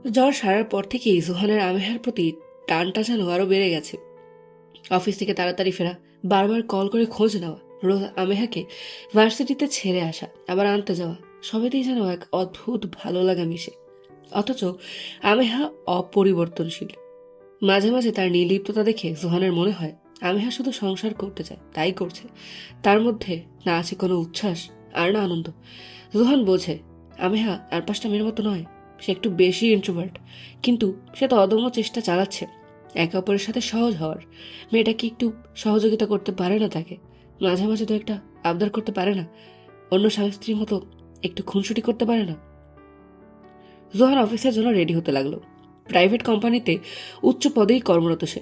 জ্বর সারার পর থেকেই জোহানের আমেহার প্রতি টানটা যেন আরো বেড়ে গেছে। অফিস থেকে তাড়াতাড়ি ফেরা, বারবার কল করে খোঁজ নেওয়া, রোজ আমেহাকে ভার্সিটিতে ছেড়ে আসা আবার আনতে যাওয়া, সবেতেই যেন এক অদ্ভুত ভালো লাগা মিশে। অথচ আমেহা অপরিবর্তনশীল। মাঝে মাঝে তার নির্লিপ্ততা দেখে জোহানের মনে হয় আমেহা শুধু সংসার করতে চায়, তাই করছে। তার মধ্যে না আছে কোনো উচ্ছ্বাস আর না আনন্দ। জোহান বোঝে আমেহা আর পাঁচটা মেয়ের মতো নয়, সে একটু বেশি ইন্ট্রোভার্ট, কিন্তু সে তো অদম্য চেষ্টা চালাচ্ছে একে অপরের সাথে সহজ হওয়ার। মেয়েটা কি একটু সহযোগিতা করতে পারে না তাকে? মাঝে মাঝে তো একটা আবদার করতে পারে না? অন্য স্বামী স্ত্রীর মতো একটু খুনসুটি করতে পারে না? জোহান অফিসের জন্য রেডি হতে লাগলো। প্রাইভেট কোম্পানিতে উচ্চ পদেই কর্মরত সে।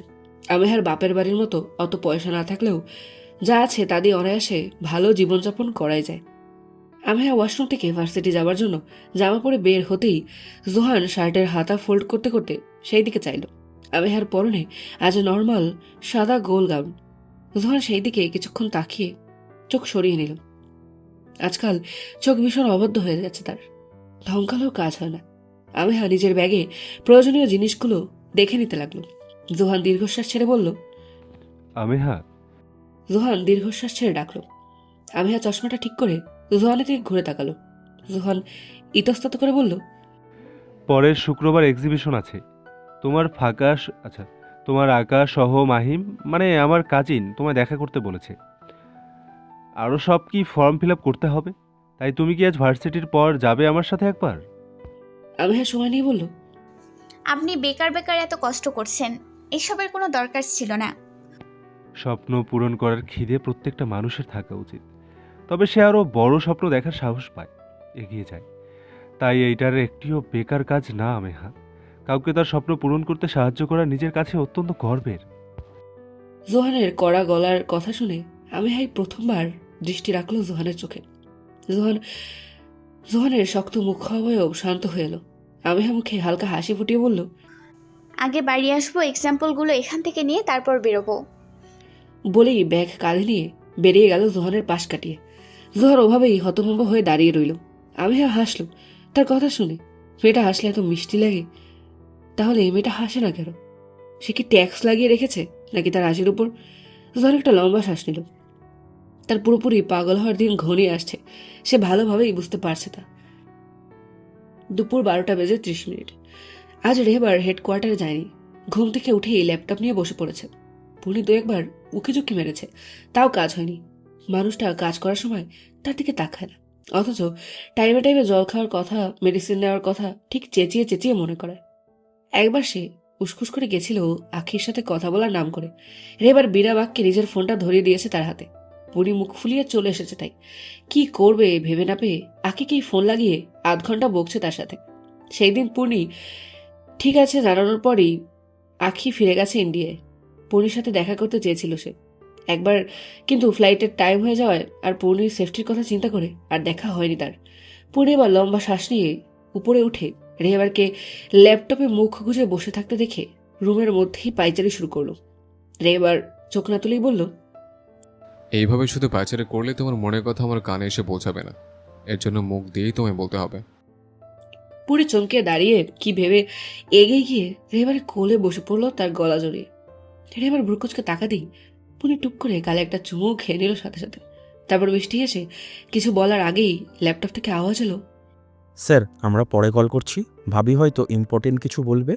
আমেহার বাপের বাড়ির মতো অত পয়সা না থাকলেও যা আছে তা দিয়ে অনায়াসে ভালো জীবনযাপন করাই যায়। আমেহা ওয়াশরুম থেকে ভার্সিটি যাওয়ার জন্য জামা পরে বের হতেই জোহান শার্টের হাতা ফোল্ড করতে করতে সেই দিকে চাইল। আমেহার পরনে আজ নর্মাল সাদা গোল গাউন। জোহান সেই দিকে কিছুক্ষণ তাকিয়ে চোখ সরিয়ে নিল। আজকাল চোখ ভীষণ অবদ্ধ হয়ে যাচ্ছে তার, ধমকালেও কাজ হয় না। আমেহা নিজের ব্যাগে প্রয়োজনীয় জিনিসগুলো দেখে নিতে লাগলো। জোহান দীর্ঘশ্বাস ছেড়ে বলল, আমেহা। জোহান দীর্ঘশ্বাস ছেড়ে ডাকলো। আমেহা চশমাটা ঠিক করে জোহানের দিকে ঘুরে তাকালো। জোহান ইতস্তত করে বলল, পরের শুক্রবার এক্সিবিশন আছে। আচ্ছা, তোমার আকাশ সহ মাহিম, মানে আমার কাজিন তোমায় দেখা করতে বলেছে। আরও সব কি ফর্ম ফিল আপ করতে হবে। তাই তুমি কি আজ ভার্সিটির পর যাবে আমার সাথে একবার? আমেহা সময় নিয়ে বলল, আপনি বেকার বেকার এত কষ্ট করছেন, এসবের কোনো দরকার ছিল না। স্বপ্ন পূরণ করার খিদে প্রত্যেকটা মানুষের থাকা উচিত, তবে সে আরও বড় স্বপ্ন দেখার সাহস পায়, এগিয়ে যায়। তাই এইটার একটিও বেকার কাজ না আমেহা। কাউকে তার স্বপ্ন পূরণ করতে সাহায্য করা নিজের কাছে অত্যন্ত গর্বের। জোহানের কড়া গলার কথা শুনে আমেহাই প্রথমবার দৃষ্টি রাখলো জোহানের চোখে। জোহান জোহানের শক্ত মুখ অবয়ব শান্ত হয়ে এলো। আমেহা মুখে হালকা হাসি ফুটিয়ে বলল, আগে বাড়ি আসবো, এক্সাম্পলগুলো এখান থেকে নিয়ে তারপর বেরোবো। বলেই ব্যাগ কাঁধে নিয়ে বেরিয়ে গেল জোহানের পাশ কাটিয়ে। জোহার ওভাবেই হতভম্ব হয়ে দাঁড়িয়ে রইল। আমেহা হাসলো তার কথা শুনে। মেয়েটা হাসলে এত মিষ্টি লাগে, তাহলে এই মেয়েটা হাসে না কেন? সে কি ট্যাক্স লাগিয়ে রেখেছে নাকি তার হাসির উপর? জোহার একটা লম্বা শ্বাস নিল। তার পুরোপুরি পাগল হওয়ার দিন ঘনিয়ে আসছে, সে ভালোভাবেই বুঝতে পারছে তা। দুপুর 12:30। আজ রেবার হেডকোয়ার্টারে যায়নি। ঘুম থেকে উঠেই ল্যাপটপ নিয়ে বসে পড়েছে। পুনি দু একবার উকিঝুঁকি মেরেছে, তাও কাজ হয়নি। মানুষটা কাজ করার সময় তার দিকে তাকায় না, অথচ টাইমে টাইমে জল খাওয়ার কথা, মেডিসিন নেওয়ার কথা ঠিক চেঁচিয়ে চেঁচিয়ে মনে করায়। একবার সে উসখুস করে গেছিল আখির সাথে কথা বলার নাম করে। রেবার বিনা বাক্যে নিজের ফোনটা ধরিয়ে দিয়েছে তার হাতে। পুনি মুখ ফুলিয়ে চলে এসেছে তাই। কি করবে ভেবে না পেয়ে আখিকেই ফোন লাগিয়ে 8 ঘন্টা বকছে তার সাথে। সেই দিন পূর্ণি ঠিক আছে জানানোর পরই আখি ফিরে গেছে ইন্ডিয়ায়। পূর্ণির সাথে দেখা করতে চেয়েছিল সে একবার, কিন্তু ফ্লাইটের টাইম হয়ে যাওয়ায় আর পূর্ণির সেফটির কথা চিন্তা করে আর দেখা হয়নি তার। পূর্ণি এবার লম্বা শ্বাস নিয়ে উপরে উঠে রেহেবারকে ল্যাপটপে মুখ গুজে বসে থাকতে দেখে রুমের মধ্যেই পাইচারি শুরু করলো। রেহেবার চোখ না তুলেই বলল, এইভাবে শুধু পায়চারি করলে তোমার মনের কথা আমার কানে এসে পৌঁছাবে না। এর জন্য মুখ দিয়েই তোমায় বলতে হবে। পুরি চমকে দাঁড়িয়ে কি ভেবে এগিয়ে গিয়ে রেহেবারের কোলে বসে পড়লো তার গলা জড়িয়ে। রেহেবার ভ্রুকুচকে তাকাতেই পুনি টুক করে গালে একটা চুমু খেয়ে নিল সাথে সাথে। তারপর বৃষ্টি এসে কিছু বলার আগেই ল্যাপটপ থেকে আওয়াজ এলো, স্যার আমরা পরে কল করছি, ভাবি হয়তো ইম্পর্টেন্ট কিছু বলবে।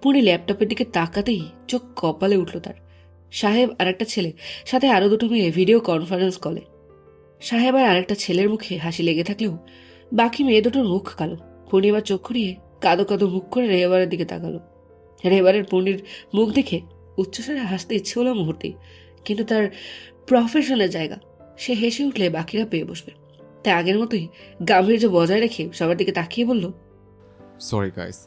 পুনি ল্যাপটপের দিকে তাকাতেই চোখ কপালে উঠল তার। সাহেব আর একটা ছেলে, সাথে আরো দুটো মেয়ে ভিডিও কনফারেন্স কলে। সাহেব আর আরেকটা ছেলের মুখে হাসি লেগে থাকলেও বাকি মেয়ে দুটোর মুখ কালো। পুনি এবার চোখ ঘুরিয়ে কাদো কাদো মুখ করে রেহেবারের দিকে তাকালো। রেহেবারের পুনির মুখ দেখে উচ্চস্বরে হাসতে ইচ্ছে হলো মুহূর্তেই, কিন্তু তার প্রফেশনের জায়গা, সে হেসে উঠলে বাকিরা পেয়ে বসবে। তাই আগের মতোই গাম্ভীর্য বজায় রেখে সবার দিকে তাকিয়ে বলল, Sorry guys,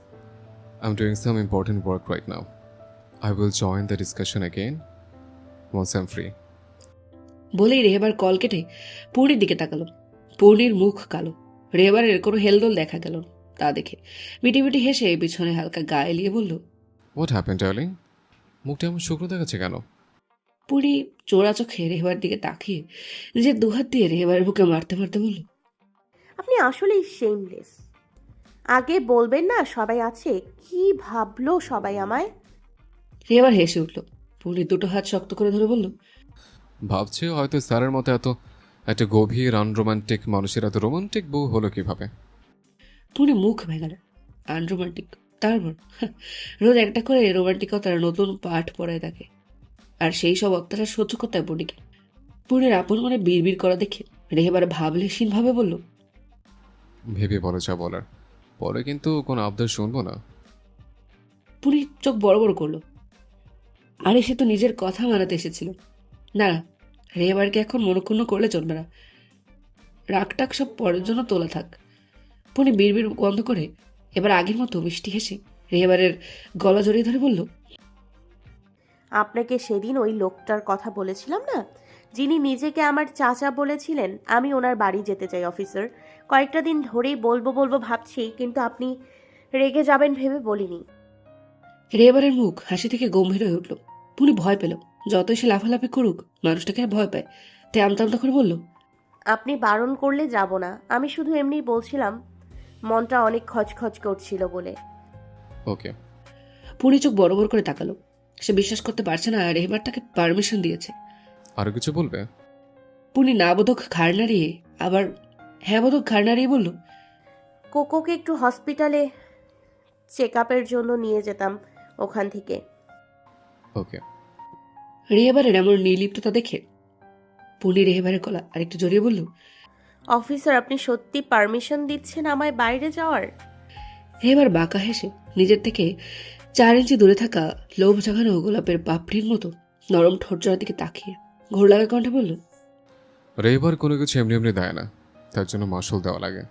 I'm doing some important work right now. I will join the discussion again once I'm free. বলেই রেহেবার কল কেটে পূর্ণির দিকে তাকালো। পূর্ণির মুখ কালো, রেহেবারের কোনো হেলদোল দেখা গেল না। তা দেখে মিটি মিটি হেসে পিছনে হালকা গা এলিয়ে বলল, What happened darling? মুখটা এমন শুকনো দেখাচ্ছে কেন? পূর্ণি চোরা চোখে রেহেবার দিকে তাকিয়ে নিজের দুহাত দিয়ে রেহেবারের বুকে মারতে মারতে বলল, আপনি আসলেই শেমলেস। আগে বলবেন না সবাই আছে? কি ভাবলো সবাই আমায়? রেহেবার হেসে উঠল। পূর্ণি দুটো হাত শক্ত করে ধরে বলল, ভাবছি হয়তো স্যারের মতো এত একটা গভীর আনরোমান্টিক মানুষের এত রোমান্টিক বউ হলো কিভাবে। পূর্ণি মুখ ভেঙাল। আনরোমান্টিক? তারপর রোজ একটা করে রোমান্টিকতার নতুন পাঠ পড়ায় তাকে। আর সেই সব অত্যাচার সহ্য করতে হয় পূর্ণিকে। পূর্ণির আপন মনে বিড়বিড় করা দেখে রেহেবার ভাবলেশীন ভাবে বলল, ভেবে বলো যা বলার, পরে কিন্তু কোনো আবদার শুনবো না। পূর্ণি চোখ বড় বড় করলো। আরে সে তো নিজের কথা মানাতে এসেছিল। না না, রেহেবারকে এখন মনক্ষুণ্ণ করলে চলবে না। রাগটাক সব পরের জন্য তোলা থাক। পূর্ণি বিড়বিড় বন্ধ করে এবার আগের মতো মিষ্টি হেসে রেহেবারের গলা জড়িয়ে ধরে বলল, আপনাকে সেদিন ওই লোকটার কথা বলেছিলাম না, যিনি নিজেকে আমার চাচা বলেছিলেন? আমি ওনার বাড়ি যেতে চাই অফিসার। কয়েকটা দিন ধরেই বলবো বলবো ভাবছি, কিন্তু আপনি রেগে যাবেন ভেবে বলিনি। রেহেবারের মুখ হাসি থেকে গম্ভীর হয়ে উঠল। পূর্ণি ভয় পেল। যতই সে লাফালাফি করুক, মানুষটাকে আর ভয় পায়। তাই আমতা আমতা করে বলল, আপনি বারণ করলে যাব না, আমি শুধু এমনি বলছিলাম, মনটা অনেক খচখচ করছিল বলে। ওকে। পূর্ণি চোখ বড় বড় করে তাকালো। সে বিশ্বাস করতে পারছে না রেহেবার তাকে পারমিশন দিয়েছে। আরো কিছু বলবে? পূর্ণি না বোধক ঘাড় নাড়িয়ে আবার হ্যাঁ বোধক ঘাড় নাড়িয়ে বলল, কোকোকে একটু হসপিটালে চেক আপের জন্য নিয়ে যেতাম ওখান থেকে। ওকে। রেহেবারের এমন নির্লিপ্ততা দেখে পূর্ণি রেহেবারের গলা আরেকটু জড়িয়ে বলল, অফিসার, আপনি সত্যি পারমিশন দিচ্ছেন আমায় বাইরে যাওয়ার? রেহেবার বাঁকা হেসে নিজের থেকে 4 ইঞ্চি দূরে থাকা লোভ জাগানো গোলাপের পাপড়ির মতো নরম ঠোঁট জোড়ার দিকে তাকিয়ে ঘোর লাগা কণ্ঠে বলল, রেবার কোনো কিছু এমনি এমনি দেয় না, তার জন্য মাসুল দেওয়া লাগে।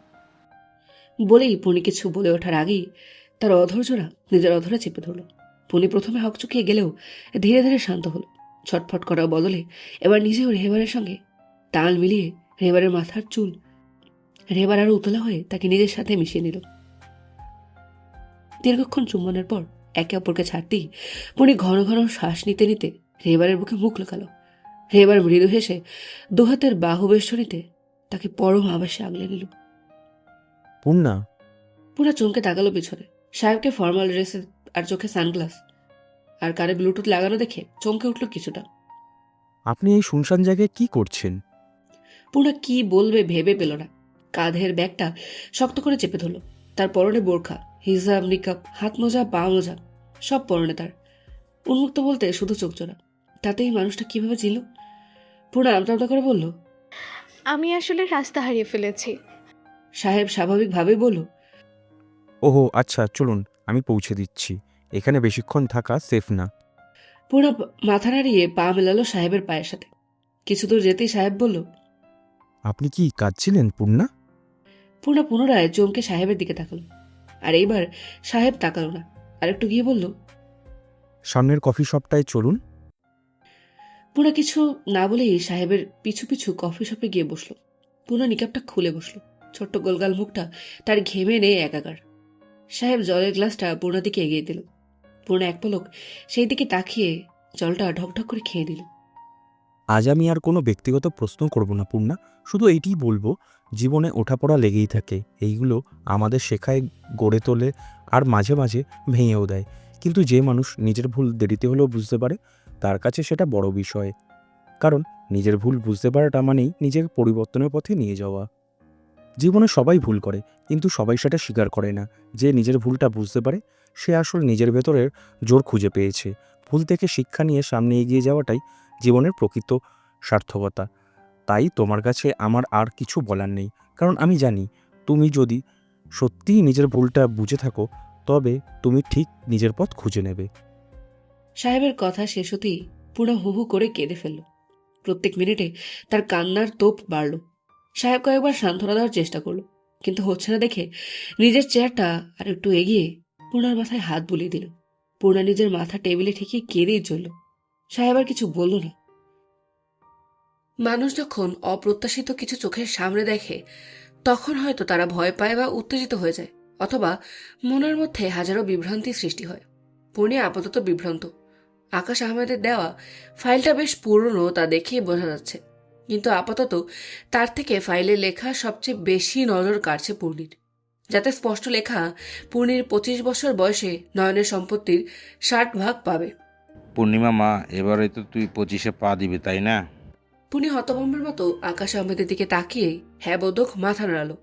বলেই পূর্ণি কিছু বলে ওঠার আগেই তার অধৈর্যরা নিজের অধরে চেপে ধরল। পূর্ণি প্রথমে হকচকিয়ে গেলেও ধীরে ধীরে শান্ত হলো। ছটফট করার বদলে এবার নিজেও রেহেবারের সঙ্গে তাল মিলিয়ে রেহেবারের মাথার চুল রেহেবার আরো উতলা হয়ে তাকে নিজের সাথে মিশিয়ে নিল। দীর্ঘক্ষণ চুম্বনের পর একে অপরকে ছাড়তেই পূর্ণি ঘন ঘন শ্বাস নিতে নিতে রেহেবারের বুকে মুখ লুকালো। রেহেবার মৃদু হেসে দুহাতের বাহু বেষ্টনীতে তাকে পরম আবেশে আগলে নিল। পূর্ণা, পুরা চমকে তাকালো পিছনে। সাহেবকে ফর্মাল ড্রেসে আর চোখে সানগ্লাস আর কানে ব্লুটুথ লাগানো দেখে চমকে উঠল কিছুটা। আপনি এই শুনশান জায়গায় কি করছেন? পুরা কি বলবে ভেবে পেল না। কাঁধের ব্যাগটা শক্ত করে চেপে ধরল। তার পরনে বোরখা, হিজাব, নিকাব, হাত মোজা, পা মোজা সব পরনে তার। উন্মুক্ত বলতে শুধু চোখ জোড়া। তাতেই মানুষটা কিভাবে ছিল। পুরা আমতা আমতা করে বলল, আমি আসলে রাস্তা হারিয়ে ফেলেছি। সাহেব স্বাভাবিকভাবেই বলল, ওহো আচ্ছা, চলুন আমি পৌঁছে দিচ্ছি। এখানে বেশিক্ষণ থাকা সেফ না। পুরা মাথা নাড়িয়ে পা মেলালো সাহেবের পায়ের সাথে। কিছু দূর যেতেই সাহেব বলল, আপনি কি কাঁদছিলেন পূর্ণা? পুরা পুনরায় চমকে সাহেবের দিকে তাকালো। আর এইবার সাহেব তাকালো না, আর একটু গিয়ে বলল, সামনের কফি শপটায় চলুন। পুরা কিছু না বলেই সাহেবের পিছু পিছু কফি শপে গিয়ে বসলো। পুরা নিকাবটা খুলে বসলো। ছোট্ট গোলগাল মুখটা তার ঘেমে নেই একাকার। সাহেব জলের গ্লাসটা পূর্ণার দিকে এগিয়ে দিল। পূর্ণা এক পলক সেই দিকে তাকিয়ে জলটা ঢকঢক করে খেয়ে দিল। আজ আমি আর কোনো ব্যক্তিগত প্রশ্ন করব না পূর্ণা, শুধু এইটিই বলবো, জীবনে ওঠাপড়া লেগেই থাকে। এইগুলো আমাদের শেখায়, গড়ে তোলে, আর মাঝে মাঝে ভেঙেও দেয়। কিন্তু যে মানুষ নিজের ভুল দেরিতে হলেও বুঝতে পারে, তার কাছে সেটা বড় বিষয়। কারণ নিজের ভুল বুঝতে পারাটা মানেই নিজেকে পরিবর্তনের পথে নিয়ে যাওয়া। জীবনে সবাই ভুল করে, কিন্তু সবাই সেটা স্বীকার করে না। যে নিজের ভুলটা বুঝতে পারে, সে আসলে নিজের ভেতরের জোর খুঁজে পেয়েছে। ভুল থেকে শিক্ষা নিয়ে সামনে এগিয়ে যাওয়াটাই জীবনের প্রকৃত সার্থকতা। তাই তোমার কাছে আমার আর কিছু বলার নেই, কারণ আমি জানি তুমি যদি সত্যিই নিজের ভুলটা বুঝে থাকো, তবে তুমি ঠিক নিজের পথ খুঁজে নেবে। সাহেবের কথা শেষ হতেই পুরো হু হু করে কেঁদে ফেলল। প্রত্যেক মিনিটে তার কান্নার তোপ বাড়ল। সাহেব কয়েকবার সান্ত্বনা দেওয়ার চেষ্টা করলো, কিন্তু হচ্ছে না দেখে নিজের চেয়ারটা আর একটু এগিয়ে পূর্ণার মাথায় হাত বুলিয়ে দিল। পূর্ণা নিজের মাথা টেবিলে ঠেকিয়ে কেঁদেই চলল। সাহেব আর কিছু বলল না। মানুষ যখন অপ্রত্যাশিত কিছু চোখের সামনে দেখে, তখন হয়তো তারা ভয় পায় বা উত্তেজিত হয়ে যায়, অথবা মনের মধ্যে হাজারো বিভ্রান্তির সৃষ্টি হয়। পূর্ণি আপাতত বিভ্রান্ত। আকাশ আহমেদের দেওয়া ফাইলটা বেশ পুরনো, তা দেখেই বোঝা যাচ্ছে, কিন্তু আপাতত তার থেকে ফাইলে লেখা সবচেয়ে বেশি নজর কাড়ছে পূর্ণির। যাতে স্পষ্ট লেখা পূর্ণির 25 বছর বয়সে নয়নের সম্পত্তির 60 ভাগ পাবে। পূর্ণিমা মা, এবারে তো তুই 25-এ পা দিবি তাই না? পূর্ণি হতভম্বের মতো আকাশ আহমেদের দিকে তাকিয়ে হ্যাঁ বোধক মাথা নাড়ালো।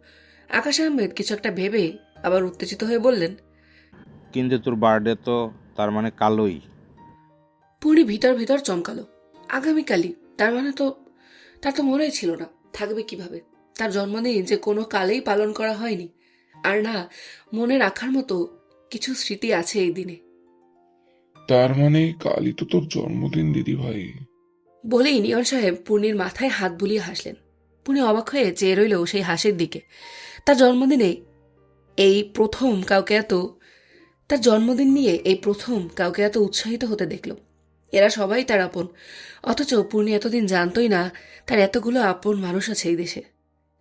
আকাশ আহমেদ কিছু একটা ভেবে আবার উত্তেজিত হয়ে বললেন, কিন্তু তোর বার্থডে তো তার মানে কালই। পূর্ণি ভিতর ভিতর চমকালো। আগামীকালই? তার তো মনেই ছিল না, থাকবে কিভাবে? তার জন্মদিন যে কোনো কালেই পালন করা হয়নি, আর না মনে রাখার মতো কিছু স্মৃতি আছে এই দিনে। তার মানে কালই তো তোর জন্মদিন দিদি ভাই। বলেই নিয়ন সাহেব পূর্ণির মাথায় হাত বুলিয়ে হাসলেন। পূর্ণি অবাক হয়ে চেয়ে রইল সেই হাসির দিকে। তার জন্মদিনে এই প্রথম কাউকে এত তার জন্মদিন নিয়ে এই প্রথম কাউকে এত উৎসাহিত হতে দেখল। এরা সবাই তার আপন, অথচ পূর্ণি এতদিন জানতই না তার এতগুলো আপন মানুষ আছে এই দেশে।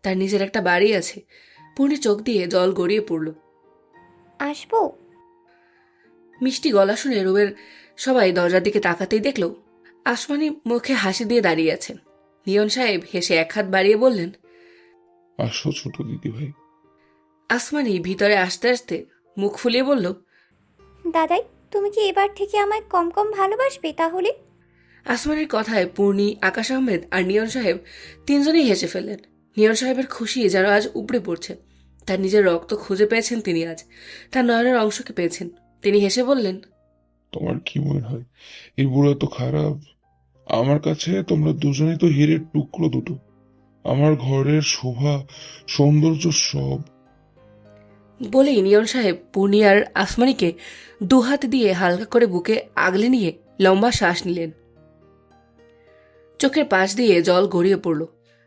তার নিজের একটা বাড়ি আছে। পূর্ণি চোখ দিয়ে জল গড়িয়ে পড়ল। আসবো? মিষ্টি গলা শুনে রুমের সবাই দরজার দিকে তাকাতেই দেখল আসমানি মুখে হাসি দিয়ে দাঁড়িয়ে আছেন। নিয়ন সাহেব হেসে এক হাত বাড়িয়ে বললেন, আসো ছোট দিদি ভাই। আসমানি ভিতরে আসতে আসতে মুখ ফুলিয়ে বলল, দাদাই, তুমি কি এবার থেকে আমায় কম কম ভালোবাসবে তাহলে? আসমানির কথায় পূর্ণি, আকাশ আহমেদ আর নিয়ন সাহেব তিনজনেই হেসে ফেললেন। নিয়ন সাহেবের খুশি যেন আজ উপড়ে পড়ছে। তার নিজের রক্ত খুঁজে পেয়েছেন তিনি আজ, তার নয়নের অংশকে পেয়েছেন। তিনি হেসে বললেন, তোমার কি মনে হয় এই বুড়ো তো খারাপ? আমার কাছে তোমরা দুজনেই তো হীরের টুকরো দুটো। আমার ঘরের শোভা, সৌন্দর্য সব। বলেই নিয়ন সাহেব পূর্ণি আর আসমানিকে দুহাত দিয়ে হালকা করে বুকে আগলে নিয়ে লম্বা শ্বাস নিলেন। চোখের পাশ দিয়ে জল গড়িয়ে পড়ল।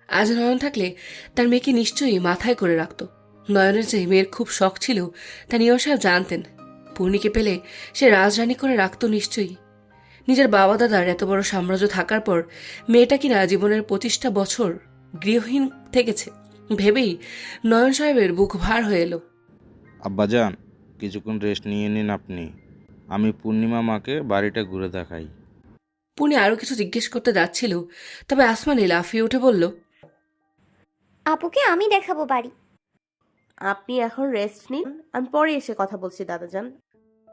আজ নয়ন থাকলে তার মেয়েকে নিশ্চয়ই মাথায় করে রাখত। নয়নের যে মেয়ের খুব শখ ছিল তা নিয়ন সাহেব জানতেন। পূর্ণিকে পেলে সে রাজরানী করে রাখত নিশ্চয়ই। নিজের বাবা দাদার এত বড় সাম্রাজ্য থাকার পর মেয়েটা কিনা জীবনের 25টা বছর গৃহহীন থেকেছে ভেবেই নয়ন সাহেবের বুক ভার হয়ে এলো। আব্বাজান, কিছুক্ষণ রেস্ট নিয়ে নিন আপনি, আমি পূর্ণিমা মাকে বাড়িটা ঘুরে দেখাই। পূর্ণি আরো কিছু জিজ্ঞেস করতে যাচ্ছিল, তবে আসমানি লাফিয়ে উঠে বলল, আপুকে আমি দেখাবো বাড়ি। আপনি এখন রেস্ট নিন, আমি পরে এসে কথা বলছি দাদাজান।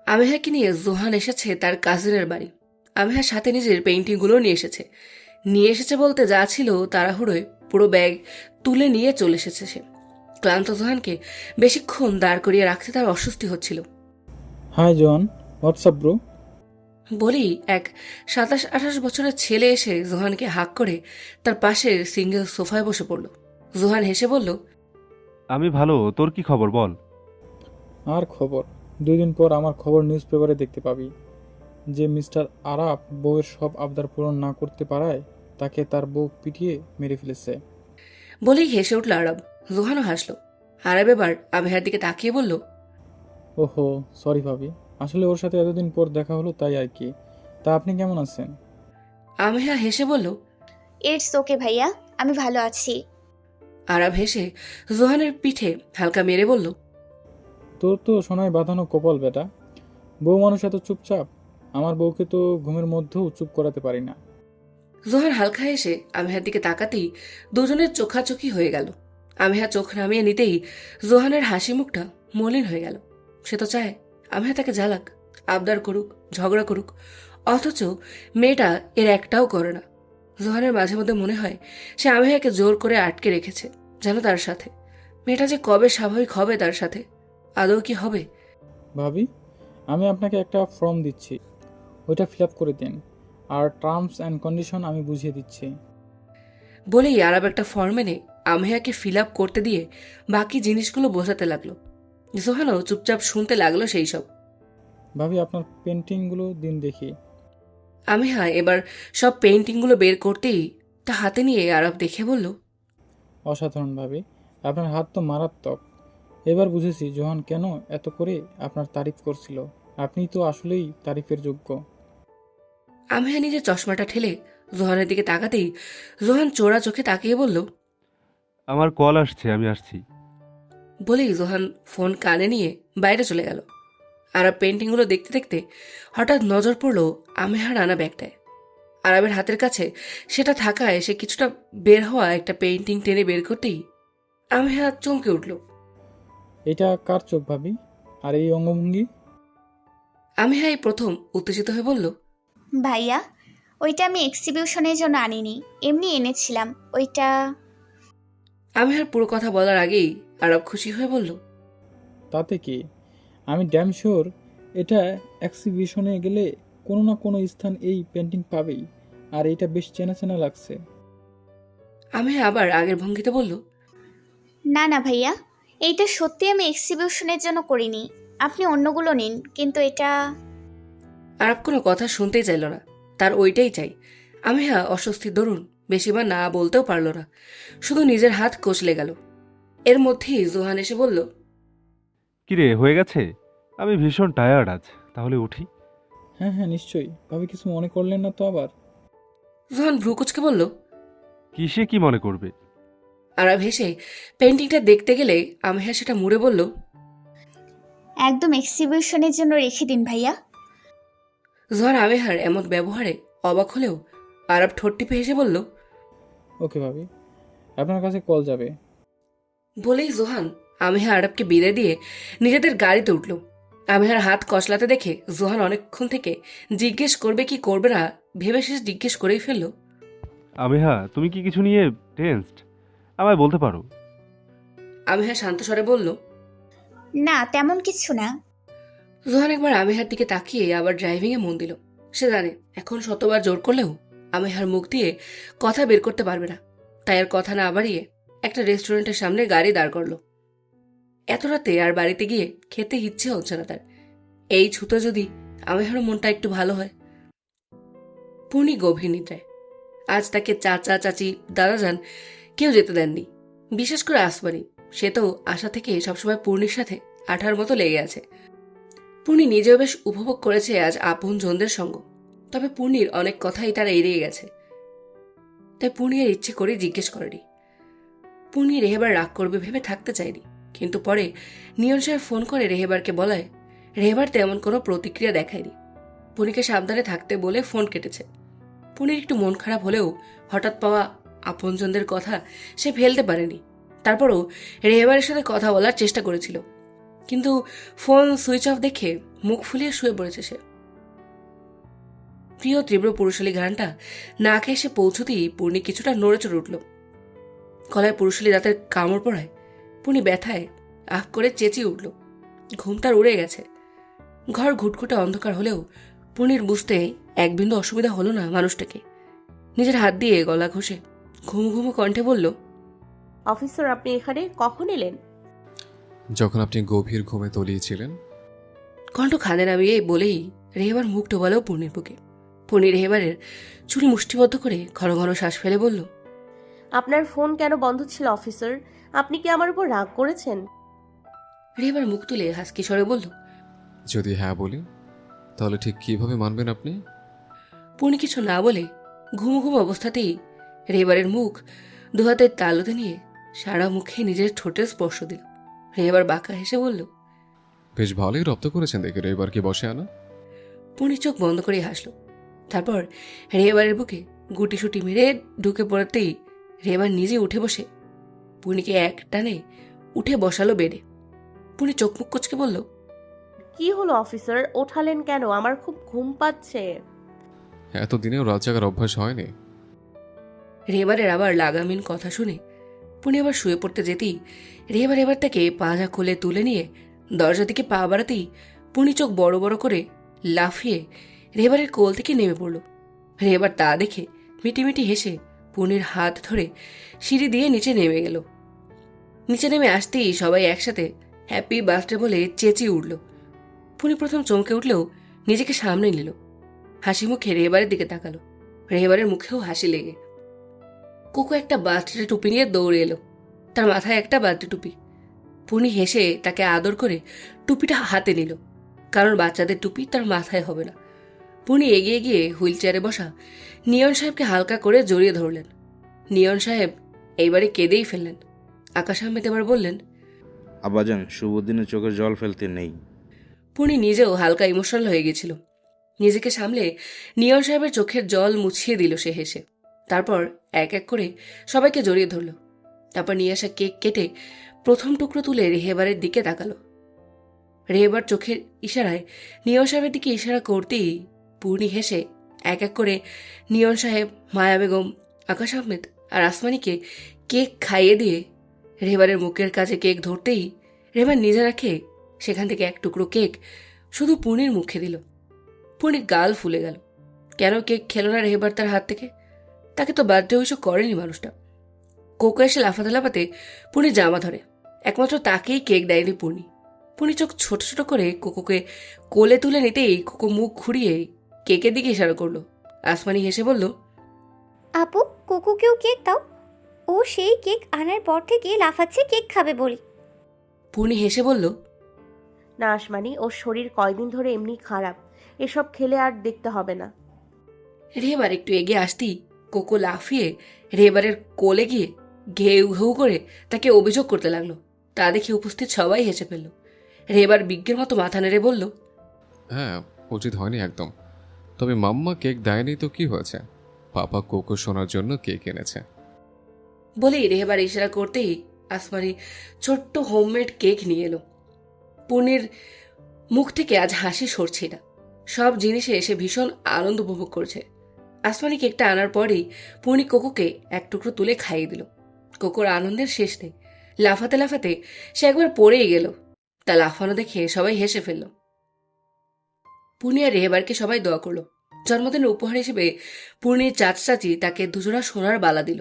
আমেহাকে নিয়ে জোহান এসেছে তার কাজিনের বাড়ি। আমেহার সাথে নিজের পেইন্টিংগুলো নিয়ে এসেছে বলতে যা ছিল তাড়াহুড়োয় পুরো ব্যাগ তুলে নিয়ে চলে এসেছে সে। ক্লান্ত জোহানকে বেশিক্ষণ দাঁড় করিয়ে রাখতে তার অস্বস্তি হচ্ছিল। হাই জন, হোয়াটসঅ্যাপ ব্রো? বলেই এক 27-28 বছরের ছেলে এসে জোহানকে হাঁক করে তার পাশের সিঙ্গেল সোফায় বসে পড়ল। জোহান হেসে বলল, আমি ভালো, তোর কি খবর বল? আর খবর? 2 দিন পর আমার খবর নিউজ পেপারে দেখতে পাবি যে মিস্টার আরাফ বউয়ের সব আবদার পূরণ না করতে পারায় তাকে তার বউ পিটিয়ে মেরে ফেলেছে। বলেই হেসে উঠল আরব। জোহানও হাসল। আরব এবার আমেহার দিকে তাকিয়ে বলল, ওহো সরি ভাবি, আসলে ওর সাথে এতদিন পর দেখা হলো তাই আর কি। তা আপনি কেমন আছেন? আমেহা হেসে বলল, ইটস ওকে ভাইয়া, আমি ভালো আছি। আরব হেসে জোহানের পিঠে হালকা মেরে বলল, তোর তো সোনায় বাঁধানো কপাল বেটা, বউ মানুষ এত চুপচাপ। আমার বউকে তো ঘুমের মধ্যেও চুপ করাতে পারি না। জোহান হালকা হেসে আমেহার দিকে তাকাতেই দুজনের চোখাচোখি হয়ে গেল। আমেহা চোখ নামিয়ে নিতেই জোহানের হাসি মুখটা মলিন হয়ে গেল। সে তো চায় আমেহা তাকে জ্বালাক, আবদার করুক, ঝগড়া করুক, অথচ মেয়েটা এর একটাও করে না। জোহানের মাঝে মধ্যে মনে হয় সে আমেহাকে জোর করে আটকে রেখেছে যেন তার সাথে। মেয়েটা যে কবে স্বাভাবিক হবে তার সাথে, আদৌ কি হবে? ভাবি, আমি আপনাকে একটা ফর্ম দিচ্ছি, ওইটা ফিল আপ করে দিন, আর টার্মস অ্যান্ড কন্ডিশন আমি বুঝিয়ে দিচ্ছি। বলেই আরব একটা ফর্ম এনে আমেহাকে ফিল আপ করতে দিয়ে বাকি জিনিসগুলো বোঝাতে লাগলো। জোহানও চুপচাপ শুনতে লাগলো সেই সব। ভাবি, আপনার পেন্টিংগুলো দিন দেখি। আমেহা এবার সব পেইন্টিংগুলো বের করতেই তা হাতে নিয়ে আরব দেখে বলল, অসাধারণ ভাবি, আপনার হাত তো মারাত্মক। এবার বুঝেছি জোহান কেন এত করে আপনার তারিফ করছিল। আপনি তো আসলেই তারিফের যোগ্য। আমেহা নিজের চশমাটা ঠেলে জোহানের দিকে তাকাতেই জোহান চোরা চোখে তাকিয়ে বলল, আমার কল আসছে, আমি আসছি। বলেই জোহান ফোন কানে নিয়ে বাইরে চলে গেল। আরব পেইন্টিংগুলো দেখতে দেখতে হঠাৎ নজর পড়ল আমেহার আনা ব্যাগটায়। আরবের হাতের কাছে সেটা থাকায় সে কিছুটা বের হওয়া একটা পেইন্টিং টেনে বের করতেই আমেহা চমকে উঠল। এটা কার চোখ ভাবি? আর এই অঙ্গভঙ্গি? আমেহা এই প্রথম উত্তেজিত হয়ে বলল, ভাইয়া, ওইটা আমি এক্সিবিশনের জন্য আনিনি, এমনি এনেছিলাম ওইটা। আমেহার পুরো কথা বলার আগেই আরব খুশি হয়ে বলল, তাতে কি, আমি ড্যাম শিওর এটা এক্সিবিশনে গেলে কোনো না কোনো স্থান এই পেন্টিং পাবেই। আর এটা বেশ চেনা চেনা লাগছে। আমেহা আবার আগের ভঙ্গিতে বলল, না না ভাইয়া, এইটা সত্যি আমি এক্সিবিশনের জন্য করিনি, আপনি অন্যগুলো নিন, কিন্তু এটা। আরব কোনো কথা শুনতেই চাইল না, তার ওইটাই চাই। আমেহা অস্বস্তির দরুন বেশিবার না বলতেও পারল না, শুধু নিজের হাত কচলে গেল। এর মধ্যেই জোহান এসে বলল, কিরে, হয়ে গেছে? আমি ভীষণ টায়ার্ড আজ, তাহলে উঠি। হ্যাঁ হ্যাঁ নিশ্চয়ই, ভাবি কিছু মনে করলেন না তো আবার? জোহান ভ্রুকুচকে বলল, কিসে কি মনে করবে? আরব হেসে পেন্টিংটা দেখতে গেলে আমেহা সেটা মুড়ে বলল, একদম এক্সিবিশনের জন্য রেখে দিন ভাইয়া। জোহান আমেহার এমন ব্যবহারে অবাক হলেও আরব ঠোঁট টিপে হেসে বলল, ওকে ভাবি, আপনার কাছে কল যাবে। বলেই জোহান আমেহা আরবকে বিদায় দিয়ে নিজেদের গাড়িতে উঠল। আমেহার হাত কচলাতে দেখে জোহান অনেকক্ষণ থেকে জিজ্ঞেস করবে কি করবে না ভেবে শেষ জিজ্ঞেস করেই ফেলল, আমেহা, তুমি কি কিছু নিয়ে টেনসড? আমায় বলতে পারো। আমেহা শান্ত স্বরে বলল, না তেমন কিছু না। জোহান একবার আমেহার দিকে তাকিয়ে আবার ড্রাইভিংয়ে মন দিল। সে জানে এখন শতবার জোর করলেও আমেহার মুখ দিয়ে কথা বের করতে পারবে না, তাই আর কথা না বাড়িয়ে একটা রেস্টুরেন্টের সামনে গাড়ি দাঁড় করলো। এত রাতে আর বাড়িতে গিয়ে খেতে ইচ্ছে হচ্ছে না তার। এই ছুতো যদি আমেহারও মনটা একটু ভালো হয়। পূর্ণি গভীর নিদ্রায়। আজ তাকে চাচা চাচি দাদাজান কেউ যেতে দেননি, বিশেষ করে আসমানি। সে তো আশা থেকে সবসময় পূর্ণির সাথে আঠার মতো লেগে আছে। পূর্ণি নিজেও বেশ উপভোগ করেছে আজ আপন জনদের সঙ্গ, তবে পূর্ণির অনেক কথাই তারা এড়িয়ে গেছে, তাই পূর্ণি আর ইচ্ছে করে জিজ্ঞেস করেনি। পূর্ণি রেহেবার রাগ করবে ভেবে থাকতে চায়নি, কিন্তু পরে নিয়ন সাহেব ফোন করে রেহেবারকে বলায় রেহেবার তেমন কোনো প্রতিক্রিয়া দেখায়নি। পূর্ণিকে সাবধানে থাকতে বলে ফোন কেটেছে। পূর্ণির একটু মন খারাপ হলেও হঠাৎ পাওয়া আপনজনদের কথা সে ফেলতে পারেনি। তারপরও রেহেবারের সাথে কথা বলার চেষ্টা করেছিল, কিন্তু ফোন সুইচ অফ দেখে মুখ ফুলিয়ে শুয়ে পড়েছে সে। প্রিয় তীব্র পুরুষালী গানটা না খেয়ে সে পৌঁছতেই পূর্ণি কিছুটা নড়েচড়ে উঠল। গলায় পুরুষালী দাঁতের কামড় পড়ায় পূর্ণি ব্যথায় আখ করে চেঁচিয়ে উঠল। ঘুম তার উড়ে গেছে। ঘর ঘুটঘুটে অন্ধকার হলেও পূর্ণির বুঝতে এক বিন্দু অসুবিধা হলো না মানুষটাকে। নিজের হাত দিয়ে গলা ঘষে ঘুমো ঘুমো কণ্ঠে বলল, অফিসার আপনি এখানে কখন এলেন? যখন আপনি গভীর ঘুমে তলিয়েছিলেন। কণ্ঠ খাদে নামিয়ে বলেই রেহেবার মুখ ডোবালো পূর্ণির বুকে। পূর্ণি রেহেবারের চুল মুষ্টিবদ্ধ করে ঘন ঘন শ্বাস ফেলে বলল, আপনার ফোন কেন বন্ধ ছিল অফিসার? আপনি কি আমার উপর রাগ করেছেন? রেহেবার মুখ তুলে হাসকি স্বরে বলল, যদি হ্যাঁ বলি তাহলে ঠিক কিভাবে মানবেন আপনি? পূর্ণি কিছু না বলে ঘুমো ঘুমো অবস্থাতেই রেহেবারের মুখ দুহাতের তালুতে নিয়ে সারা মুখে নিজের ঠোঁটের স্পর্শ দিল। রেহেবার বাঁকা হেসে বলল, বেশ ভালোই রপ্ত করেছেন দেখে, এবার কি বসে আনা? পূর্ণি চোখ বন্ধ করে হাসল। তারপর রেহেবারের বুকে গুটিসুটি মেরে ঢুকে পড়তেই রেহেবার নিজে উঠে বসে পূর্ণিকে এক টানে উঠে বসালো বেডে। পূর্ণি চোখ মুখ কুচকে বলল, কি হলো অফিসার, ওঠালেন কেন? আমার খুব ঘুম পাচ্ছে। এতদিনেও রাত জাগার অভ্যাস হয়নি। রেহেবারের আবার লাগামিন কথা শুনে পূর্ণি আবার শুয়ে পড়তে যেতেই রেহেবার এবার তাকে পাজা খুলে তুলে নিয়ে দরজা দিকে পা বাড়াতেই পূর্ণি চোখ বড় বড় করে লাফিয়ে রেহেবারের কোল থেকে নেমে পড়ল। রেহেবার তা দেখে মিটিমিটি হেসে পূর্ণির হাত ধরে সিঁড়ি দিয়ে নিচে নেমে গেল। নিচে নেমে আসতেই সবাই একসাথে হ্যাপি বার্থডে বলে চেঁচিয়ে উঠল। পূর্ণি প্রথম চমকে উঠলেও নিজেকে সামনে নিল। হাসি মুখে রেহেবারের দিকে তাকালো। রেহেবারের মুখেও হাসি লেগে কোকো একটা বার্থডে টুপি নিয়ে দৌড়ে এলো। তার মাথায় একটা বার্থডে টুপি। পূর্ণি হেসে তাকে আদর করে টুপিটা হাতে নিল, কারণ বাচ্চাদের টুপি তার মাথায় হবে না। পূর্ণি এগিয়ে গিয়ে হুইল চেয়ারে বসা নিয়ন সাহেবকে হালকা করে জড়িয়ে ধরলেন। নিয়ন সাহেব এইবারে কেঁদেই ফেললেন। আকাশ আহমেদ এবার বললেন, আব্বাজান, শুভ দিনে চোখে জল ফেলতে নেই। পূর্ণি নিজেও হালকা ইমোশনাল হয়ে গেছিল। নিজেকে সামলে নিয়ন সাহেবের চোখের জল মুছিয়ে দিল সে হেসে। তারপর এক এক করে সবাইকে জড়িয়ে ধরল। তারপর নিয়ে আসা কেক কেটে প্রথম টুকরো তুলে রেহেবারের দিকে তাকালো। রেহেবার চোখের ইশারায় নিয়ন সাহেবের দিকে ইশারা করতেই পূর্ণি হেসে এক এক করে নিয়ন সাহেব, মায়া বেগম, আকাশ আহমেদ আর আসমানিকে কেক খাইয়ে দিয়ে রেহেবারের মুখের কাছে কেক ধরতেই রেহেবার নিজে রাখে সেখান থেকে এক টুকরো কেক শুধু পূর্ণির মুখে দিল। পূর্ণির গাল ফুলে গেল। কেন কেক খেলো না রেহেবার তার হাত থেকে? তাকে তো বার্থডে উইশও করেনি মানুষটা। কোকো এসে লাফাতে লাফাতে পূর্ণির জামা ধরে। একমাত্র তাকেই কেক দেয়নি পূর্ণি। পূর্ণি চোখ ছোট ছোট করে কোকোকে কোলে তুলে নিতেই কোকো মুখ ঘুরিয়ে কেকের দিকে ইশারা করলো। আসমানি হেসে বলল, আপু, কুকুকেও কেক দাও। ও সেই কেক আনার পর থেকে লাফাচ্ছে কেক খাবে বলি। পূর্ণি হেসে বলল, না আসমানি, ওর শরীর কয়দিন ধরে এমনি খারাপ, এসব খেলে আর দেখতে হবে না। রেহেবার একটু এগিয়ে আসতেই কোকো লাফিয়ে রেহেবারের কোলে গিয়ে ঘেউ ঘেউ করে তাকে অভিযোগ করতে লাগলো। তা দেখে উপস্থিত সবাই হেসে ফেলল। রেহেবার বিজ্ঞের মতো মাথা নেড়ে বলল, হ্যাঁ, উচিত হয়নি একদম। তবে মাম্মা কেক দেয়নি তো কি হয়েছে? পাপা কোকো শোনার জন্য কেক এনেছে। বলেই রেহেবার ইশারা করতেই আসমানি ছোট্ট হোমমেড কেক নিয়ে এলো। পূর্ণির মুখ থেকে আজ হাসি সরছে না। সব জিনিসে এসে ভীষণ আনন্দ উপভোগ করছে। আসমানি কেকটা আনার পরেই পূর্ণি কোকোকে এক টুকরো তুলে খাইয়ে দিল। কোকোর আনন্দের শেষ নেই। লাফাতে লাফাতে সে একবার পড়েই গেল। তা লাফানো দেখে সবাই হেসে ফেলল। পূর্ণি আর রেহেবারকে সবাই দোয়া করলো। জন্মদিনের উপহার হিসেবে পূর্ণির চাচি তাকে দুজোড়া সোনার বালা দিল।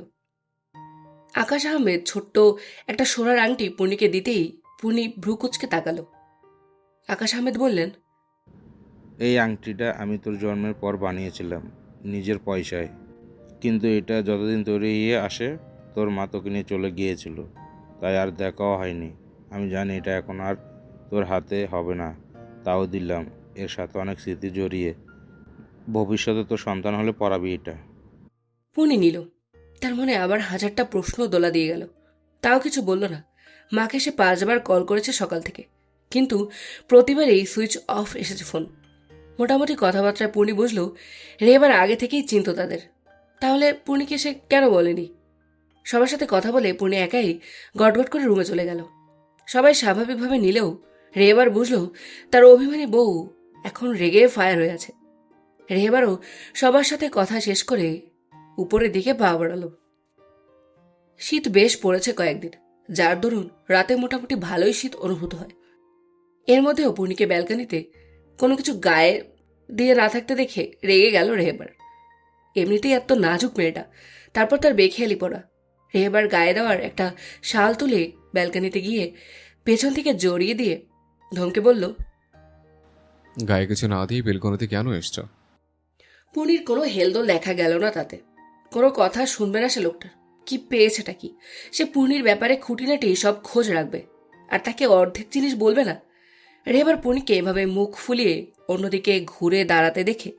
আকাশ আহমেদ ছোট্ট একটা সোনার আংটি পূর্ণিকে দিতেই পূর্ণি ভ্রু কুচকে তাকালো। আকাশ আহমেদ বললেন, এই আংটিটা আমি তোর জন্মের পর বানিয়েছিলাম নিজের পয়সায়, কিন্তু এটা যতদিন তৈরি হয়ে আসে তোর মা তোকে নিয়ে চলে গিয়েছিল, তাই আর দেখাও হয়নি। আমি জানি এটা এখন আর তোর হাতে হবে না, তাও দিলাম। এর সাথে অনেক স্মৃতি জড়িয়ে, ভবিষ্যতে তোর সন্তান হলে পরাবি এটা। পূর্ণি নিল। তার মনে আবার হাজারটা প্রশ্ন দোলা দিয়ে গেল। তাও কিছু বলল না। মাকে সে 5 বার কল করেছে সকাল থেকে, কিন্তু প্রতিবারই সুইচ অফ এসেছে ফোন। মোটামুটি কথাবার্তায় পূর্ণি বুঝলো রেহেবার আগে থেকেই চিনত তাদের। তাহলে পূর্ণিকে সে কেন বলেনি? সবার সাথে কথা বলে পূর্ণি একাই গটগট করে রুমে চলে গেল। সবাই স্বাভাবিকভাবে নিলেও রেহেবার বুঝলো তার অভিমানী বউ এখন রেগে ফায়ার হয়ে আছে। রেহেবারও সবার সাথে কথা শেষ করে উপরের দিকে পা বাড়ালো। শীত বেশ পড়েছে কয়েকদিন, যার দরুন রাতে মোটামুটি ভালোই শীত অনুভূত হয়। এর মধ্যেও পূর্ণিকে ব্যালকানিতে কোনো কিছু গায়ে দিয়ে না থাকতে দেখে রেগে গেল রেহেবার। এমনিতেই এত নাজুক মেয়েটা, তারপর তার বেখেয়ালি পড়া। রেহেবার গায়ে দেওয়ার একটা শাল তুলে ব্যালকানিতে গিয়ে পেছন থেকে জড়িয়ে দিয়ে ধমকে বলল, গায়ে কিছু না দিয়ে বেলকনিতে কেন এসছো? পূর্ণির কোনো হেলদোল দেখা গেল না তাতে। কোনো কথা শুনবে না সে লোকটার। কি পেয়েছেটা কি? সে পূর্ণির ব্যাপারে খুঁটিনাটি সব খোঁজ রাখবে, আর তাকে অর্ধেক জিনিস বলবে না। রেহেবার পূর্ণিকে এভাবে মুখ ফুলিয়ে অন্যদিকে ঘুরে দাঁড়াতে দেখে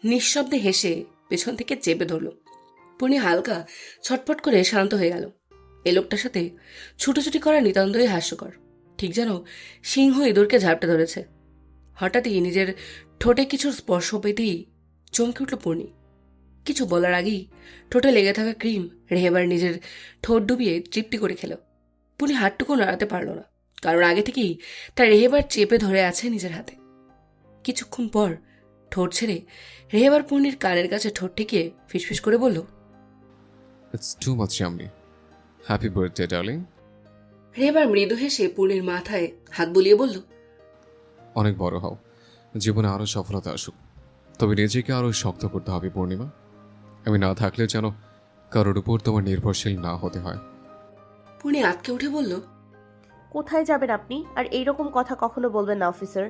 নিঃশব্দে হেসে পেছন থেকে চেপে ধরল। পূর্ণি হালকা ছটফট করে শান্ত হয়ে গেল। এ লোকটার সাথে ছুটোছুটি করা নিতান্তই হাস্যকর, ঠিক যেন সিংহ ইঁদুরকে ঝাপটে ধরেছে। হঠাৎই নিজের ঠোঁটে কিছুর স্পর্শ পেতেই চমকে উঠল পূর্ণি। কিছু বলার আগেই ঠোঁটে লেগে থাকা ক্রিম রেহেবার নিজের ঠোঁট ডুবিয়ে তৃপ্তি করে খেল। পূর্ণি হাতটুকু নাড়াতে পারল না, কারণ আগে থেকেই তার রেহেবার চেপে ধরে আছে নিজের হাতে। কিছুক্ষণ পর ঠোঁট ছেড়ে রেহেবার পূর্ণির কানের কাছে ঠোঁট ঠেকিয়ে ফিসফিস করে বলল, it's too much yummy. Happy birthday darling. রেহেবার মৃদু হেসে পূর্ণির মাথায় হাত বুলিয়ে বলল, অনেক বড় হও, জীবনে আরও সফলতা আসুক। তবে নিজেকে আরও শক্ত করতে হবে পূর্ণিমা। আমি না থাকলে যেন কারোর উপর তোমার নির্ভরশীল না হতে হয়। পূর্ণি আটকে উঠে বলল, কোথায় যাবেন আপনি? আর এইরকম কথা কখনো বলবেন না অফিসার।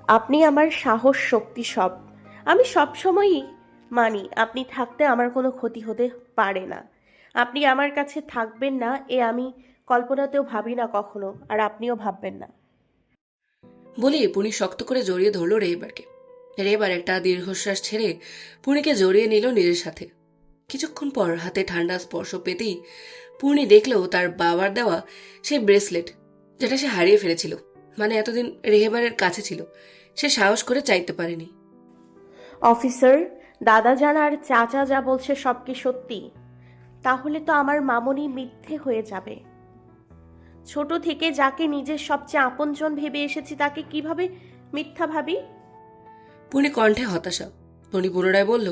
আপনি আমার সাহস, শক্তি সব। আমি সব সময়ই মানি আপনি থাকতে আমার কোনো ক্ষতি হতে পারে না। আপনি আমার কাছে থাকবেন না এ আমি কল্পনাতেও ভাবি না কখনো, আর আপনিও ভাববেন না। বলে পূর্ণি শক্ত করে জড়িয়ে ধরল রেহেবারকে। রেহেবার একটা দীর্ঘশ্বাস ছেড়ে পূর্ণিকে জড়িয়ে নিল নিজের সাথে। কিছুক্ষণ পর হাতে ঠান্ডা স্পর্শ পেতেই পূর্ণি দেখল তার বাবার দেওয়া সেই ব্রেসলেট, যেটা সে হারিয়ে ফেলেছিল। মানে এতদিন রেহেবারের কাছে ছিল, সে সাহস করে চাইতে পারেনি। অফিসার, দাদা জান আর চাচা যা বলছে সব কি সত্যি? তাহলে তো আমার মামনি মিথ্যে হয়ে যাবে। ছোট থেকে যাকে নিজের সবচেয়ে আপনজন ভেবে এসেছি তাকে কিভাবে মিথ্যা ভাবি? পূর্ণি কণ্ঠে হতাশা। টনি পুনরায় বলল,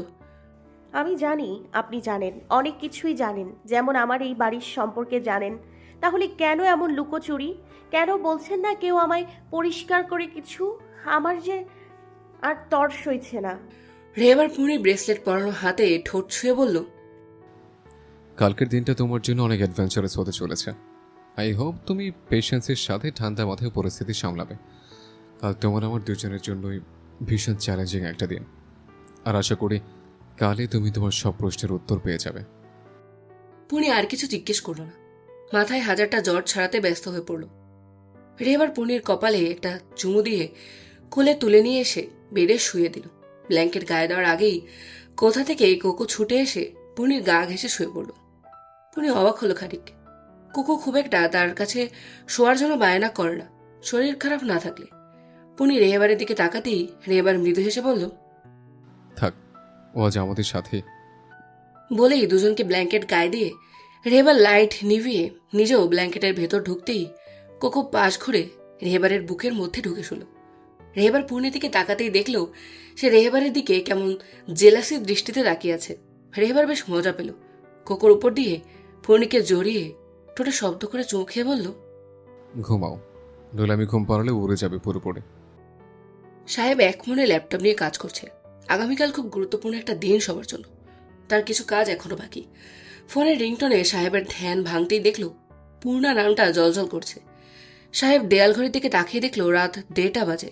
আমি জানি আপনি জানেন, অনেক কিছুই জানেন, যেমন আমার এই বাড়ির সম্পর্কে জানেন। তাহলে কেন এমন লুকোচুরি? কেন বলছেন না কেউ আমায় পরিষ্কার করে কিছু? আমার যে আর তর সইছে না। রেহেবার পূর্ণির ব্রেসলেট পরানো হাতে ঠোঁট ছুঁয়ে বলল, কালকের দিনটা তোমার জন্য অনেক অ্যাডভেঞ্চারাস হতে চলেছে। আই হোপ তুমি পেশেন্সের সাথে ঠান্ডা মাথায় পরিস্থিতি সামলাবে। কাল তোমার আমার দুজনের জন্যই ভীষণ চ্যালেঞ্জিং একটা দিন, আর আশা করি কালই তুমি তোমার সব প্রশ্নের উত্তর পেয়ে যাবে। পূর্ণি আর কিছু জিজ্ঞেস করল না, মাথায় হাজারটা জ্বর ছাড়াতে ব্যস্ত হয়ে পড়ল। রেহেবার পূর্ণির কপালে একটা চুমু দিয়ে কোলে তুলে নিয়ে এসে বেডে শুয়ে দিল। ব্ল্যাঙ্কেট গায়ে দেওয়ার আগেই কোথা থেকে কোকো ছুটে এসে পূর্ণির গা ঘেঁষে শুয়ে পড়ল। পূর্ণি অবাক হলো খানিক। কোকো খুব একটা তার কাছে শোয়ার জন্য বায়না করে না, শরীর খারাপ না থাকলে। পূর্ণি রেহেবারের দিকে তাকাতেই রেহেবার মৃদু হেসে বলল, থাক, ও আজ আমাদের সাথে। বলেই দুজনকে ব্ল্যাঙ্কেট গায়ে দিয়ে রেহেবার লাইট নিভিয়ে নিজেও ব্ল্যাঙ্কেটের ভেতর ঢুকতেই কোকো পাশ ঘুরে রেহেবারের বুকের মধ্যে ঢুকে শুল। রেহেবার পূর্ণির দিকে তাকাতেই দেখল সে রেহেবারের দিকে কেমন জেলাসির দৃষ্টিতে তাকিয়ে আছে। রেহেবার বেশ মজা পেল। কোকোর উপর দিয়ে পূর্ণিকে জড়িয়ে ঠোঁটে শব্দ করে চোখ খেয়ে বলল, ঘুমাও, নইলে আমি ঘুম পাড়ালে উড়ে যাবে পুরোপুরি। সাহেব এক মনে ল্যাপটপ নিয়ে কাজ করছে। আগামীকাল খুব গুরুত্বপূর্ণ একটা দিন সবার জন্য। তার কিছু কাজ এখনো বাকি। ফোনের রিংটোনে সাহেবের ধ্যান ভাঙতেই দেখল পূর্ণা নামটা জলজল করছে। সাহেব দেয়াল ঘড়ির দিকে তাকিয়ে দেখল রাত 1:30 বাজে।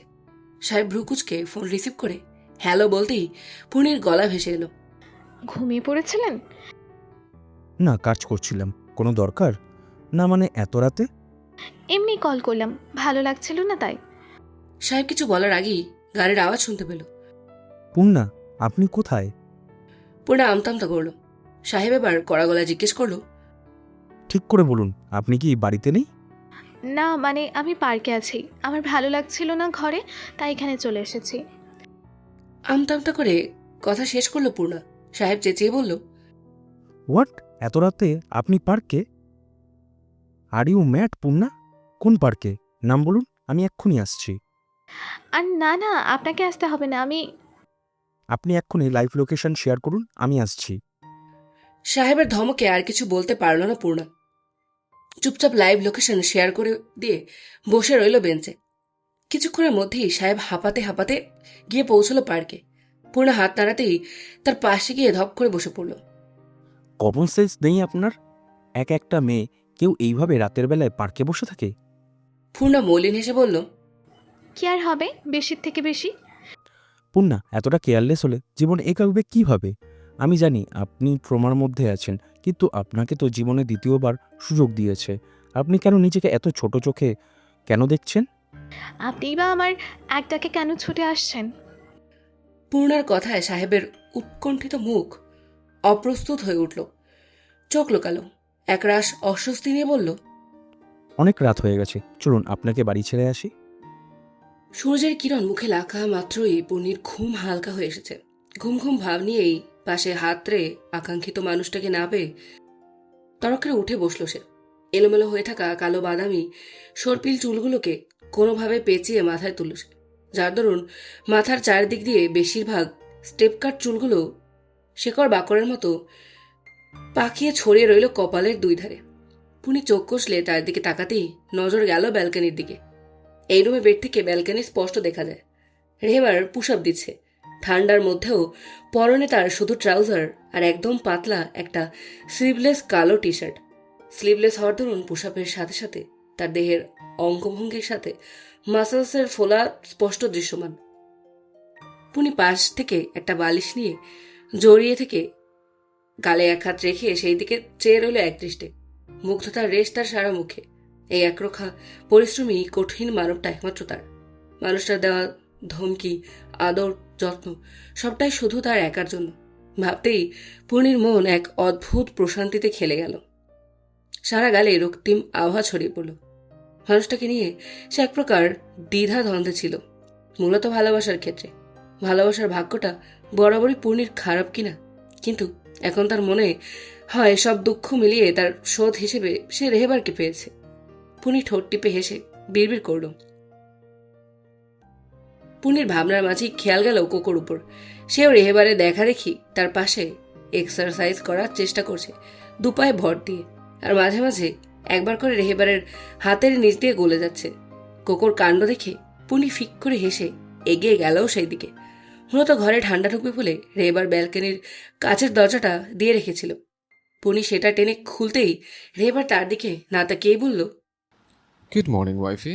সাহেব ভ্রুকুচকে ফোন রিসিভ করে হ্যালো বলতেই পূর্ণির গলা ভেসে এলো, ঘুমিয়ে পড়েছিলেন? না, কাজ করছিলাম। কোনো দরকার? না মানে এত রাতে? এমনি কল করলাম, ভালো লাগছিল না তাই। সাহেব কিছু বলার আগেই গাড়ির আওয়াজ শুনতে পেল। পূর্ণা, আপনি কোথায়? পূর্ণা আমতামতা করলো। সাহেব এবার কড়া গলায় জিজ্ঞেস করলো, ঠিক করে বলুন, আপনি কি বাড়িতে নেই? না মানে আমি পার্কে আছি, আমার ভালো লাগছিল না ঘরে, তাই এখানে চলে এসেছি। আমতামতা করে কথা শেষ করলো পূর্ণা। সাহেব চেঁচিয়ে বলল, হোয়াট? এত রাতে আপনি পার্কে? Are you mad Purna? কোন পার্কে? নাম বলুন, আমি এক্ষুনি আসছি। আর না না, আপনাকে আসতে হবে না, আপনি এক্ষুনি লাইভ লোকেশন শেয়ার করুন, আমি আসছি। সাহেবের ধমকে আর কিছু বলতে পারল না পূর্ণা। চুপচাপ লাইভ লোকেশন শেয়ার করে দিয়ে বসে রইল বেঞ্চে। কিছুক্ষণের মধ্যেই সাহেব হাঁপাতে হাঁপাতে গিয়ে পৌঁছলো পার্কে। পূর্ণা হাত নাড়াতেই তার পাশে গিয়ে ধপ করে বসে পড়ল। কমন সেন্স নেই আপনার? একটা মেয়ে কেউ এইভাবে রাতের বেলায় পার্কে বসে থাকে? পূর্ণা মলিন হেসে বলল, কি আর হবে, বেশির থেকে বেশি। পূর্ণা, এতটা কেয়ারলেস হলে জীবন এগোবে কিভাবে? আমি জানি আপনি ট্রমার মধ্যে আছেন, কিন্তু আপনাকে তো জীবনে দ্বিতীয়বার সুযোগ দিয়েছে। আপনি কেন নিজেকে এত ছোট চোখে কেন দেখছেন? আপনিই বা আমার একটাকে কেন ছুটে আসছেন? পূর্ণার কথায় সাহেবের উৎকণ্ঠিত মুখ অপ্রস্তুত হয়ে উঠল। চোখ লোকালো, একরাশ অস্বস্তি নিয়ে বলল, অনেক রাত হয়ে গেছে, চলুন আপনাকে বাড়ি ছেড়ে আসি। সূর্যের কিরণ মুখে লাগা মাত্রই পূর্ণির ঘুম হালকা হয়ে এসেছে। ঘুম ঘুম ভাব নিয়েই পাশে হাতড়ে আকাঙ্ক্ষিত মানুষটাকে না পেয়ে তরক্ষে উঠে বসল সে। এলোমেলো হয়ে থাকা কালো বাদামি সর্পিল চুলগুলোকে কোনোভাবে পেঁচিয়ে মাথায় তুলল সে, যার দরুন মাথার চারদিক দিয়ে বেশিরভাগ স্টেপ কাট চুলগুলো শেকড় বাকড়ের মতো পাকিয়ে ছড়িয়ে রইল কপালের দুই ধারে। পুনি চোখ কষলে তার দিকে তাকাতেই নজর গেল ব্যালকনির দিকে। এই রুমে বেড থেকে ব্যালকনি স্পষ্ট দেখা যায়। রেহেবার পুশ আপ দিচ্ছে। ঠান্ডার মধ্যেও পরনে তার শুধু ট্রাউজার আর একদম পাতলা একটা স্লিভলেস কালো টি শার্ট। স্লিভলেস হওয়ার দরুন পুশ আপের সাথে সাথে তার দেহের অঙ্গভঙ্গির সাথে মাসেলসের ফোলা স্পষ্ট দৃশ্যমান। পুনি পাশ থেকে একটা বালিশ নিয়ে জড়িয়ে থেকে গালে এক হাত রেখে সেই দিকে চেয়ে রইল একদৃষ্টে। মুগ্ধতার রেশ তার সারা মুখে। এই একরোখা পরিশ্রমী কঠিন মানবটা একমাত্র তার। মানুষটার দেওয়া ধমকি, আদর, যত্ন সবটাই শুধু তার একার জন্য। ভাবতেই পূর্ণির মন এক অদ্ভুত প্রশান্তিতে খেলে গেল। সারা গালে রক্তিম আভা ছড়িয়ে পড়ল। মানুষটাকে নিয়ে সে এক প্রকার দ্বিধা দ্বন্দ্বে ছিল, মূলত ভালোবাসার ক্ষেত্রে। ভালোবাসার ভাগ্যটা বরাবরই পূর্ণির খারাপ কিনা, কিন্তু এখন তার মনে হয় সব দুঃখ মিলিয়ে তার শোধ হিসেবে সে রেহেবারকে পেয়েছে। পুনি ঠোঁট টিপে হেসে বিড়বিড় করল। পুনির ভাবনার মাঝেই খেয়াল গেল কোকোর উপর। সেও রেহেবারে দেখা দেখি তার পাশে এক্সারসাইজ করার চেষ্টা করছে, দুপায়ে ভর দিয়ে, আর মাঝে মাঝে একবার করে রেহেবারের হাতের নিচ দিয়ে গলে যাচ্ছে। কোকোর কাণ্ড দেখে পুনি ফিক করে হেসে এগিয়ে গেল সেই দিকে। মূলত ঘরে ঠান্ডা ঢুকবে বলে রেহেবার ব্যালকনির কাছের দরজাটা দিয়ে রেখেছিল। পুনি সেটা টেনে খুলতেই রেহেবার তার দিকে না তাকিয়েই বলল, গুড মর্নিং ওয়াইফি।